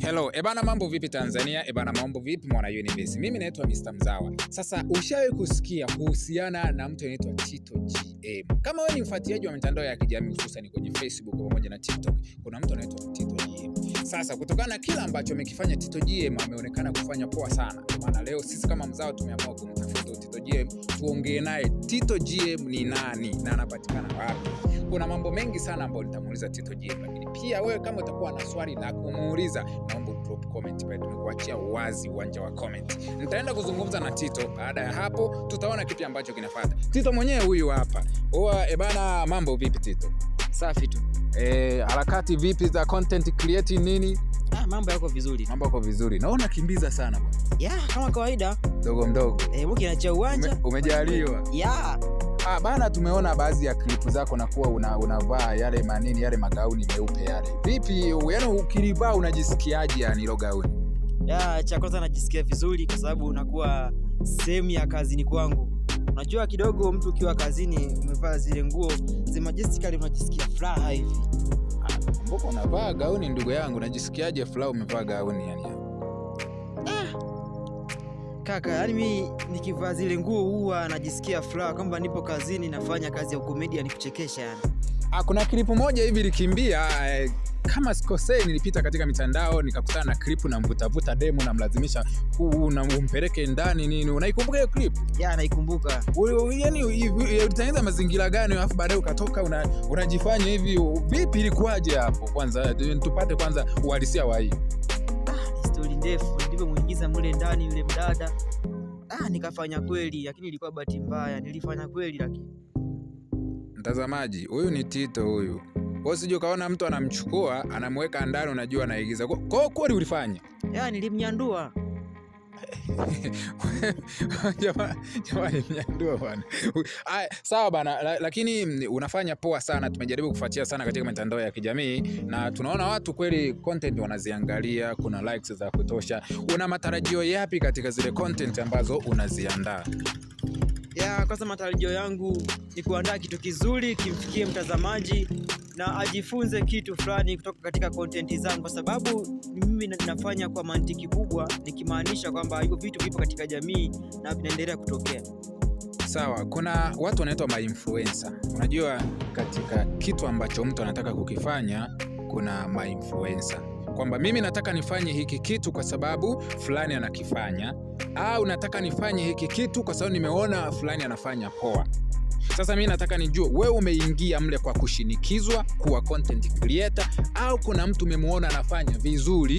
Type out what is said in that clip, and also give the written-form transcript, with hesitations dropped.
Hello, ebana mambo vipi Tanzania? Ebana mambo vipi mwana Universe? Mimi naitwa Mr. Mzawa. Sasa ushawahi kusikia kuhusiana na mtu anaitwa Tito GM? Kama wewe ni mfuatiliaji wa mitandao ya kijamii hususan kwenye Facebook pamoja na TikTok, kuna mtu anaitwa Tito GM. Sasa kutokana na kila ambacho amekifanya Tito GM, ameonekana kufanya poa sana. Kwa maana leo sisi kama Mzawa tumeamua kumtafuta Tito GM, tuongee naye. Tito GM ni nani na anapatikana wapi? Kuna mambo mengi sana ambayo nitamuuliza Tito GM, lakini pia wewe kama utakuwa na swali la kumuuliza, naomba drop comment pale, tumekuachia wazi uwanja wa comment. Nitaenda kuzungumza na Tito, baada ya hapo tutaona kipi ambacho kinafuata. Tito mwenyewe huyu hapa. Ebana mambo vipi Tito? Safi tu. Harakati vipi za content creating nini? Mambo yako vizuri. Mambo yako vizuri. Naona kimbiza sana bwana. Kama kawaida. Mdogo mdogo. Mki anacha uwanja. Umejaliwa. Bana tumeona baadhi ya klipu zako na kuwa unavaa yale manini yale magauni meupe yale. Vipi yaani ukilivaa unajisikiaje yani hilo gauni? Cha kwanza najisikia vizuri kwa sababu unakuwa sehemu ya kazini kwangu. Unajua kidogo mtu ukiwa kazini umevaa zile nguo za majestically unajisikia furaha hivi. Mbona unavaa gauni ndugu yangu, unajisikiaje furaha umevaa gauni yani? Kaka, yani mimi nikivaa zile nguo huwa najisikia furaha kwamba nipo kazini nafanya kazi ya comedian ni kuchekesha yani. Kuna klipu moja hivi likimbia, kama sikosei nilipita katika mitandao nikakutana na klipu na mvutavuta demo na mlazimisha umpeleke ndani nini. Unaikumbuka hiyo klipu? Naikumbuka. Yaani ulitengeneza mazingira gani alafu baadaye ukatoka unajifanya hivi? Vipi ilikuwaje hapo? Kwanza tupate kwanza uhalisia wa hii. Story ndefu, ndivyo muingiza mule ndani yule mdada. Nikafanya kweli, lakini ilikuwa bahati mbaya. Nilifanya kweli lakini. Mtazamaji, huyu ni Tito huyu. Kwa sije ukaona mtu anamchukua, anamweka ndani unajua anaigiza. Kwa kweli ulifanya? Nilimnyandua. Jamani mnyandua bwana. Sawa bana, lakini unafanya poa sana. Tumejaribu kufuatia sana katika mitandao ya kijamii na tunaona watu kweli content wanaziangalia, kuna likes za kutosha. Una matarajio yapi katika zile content ambazo unaziandaa? Kwanza matarajio yangu ni kuandaa kitu kizuri kimfikie mtazamaji na ajifunze kitu fulani kutoka katika content zangu, kwa sababu mimi nafanya kwa mantiki kubwa, nikimaanisha kwamba hivyo vitu vipo katika jamii na vinaendelea kutokea. Sawa, kuna watu wanaitwa ma-influencer. Unajua katika kitu ambacho mtu anataka kukifanya kuna ma-influencer, kwamba mimi nataka nifanye hiki kitu kwa sababu fulani anakifanya, au nataka nifanye hiki kitu kwa sababu nimeona fulani anafanya poa. Sasa mimi nataka nijue wewe umeingia mle kwa kushinikizwa kuwa content creator, au kuna mtu umemuona anafanya vizuri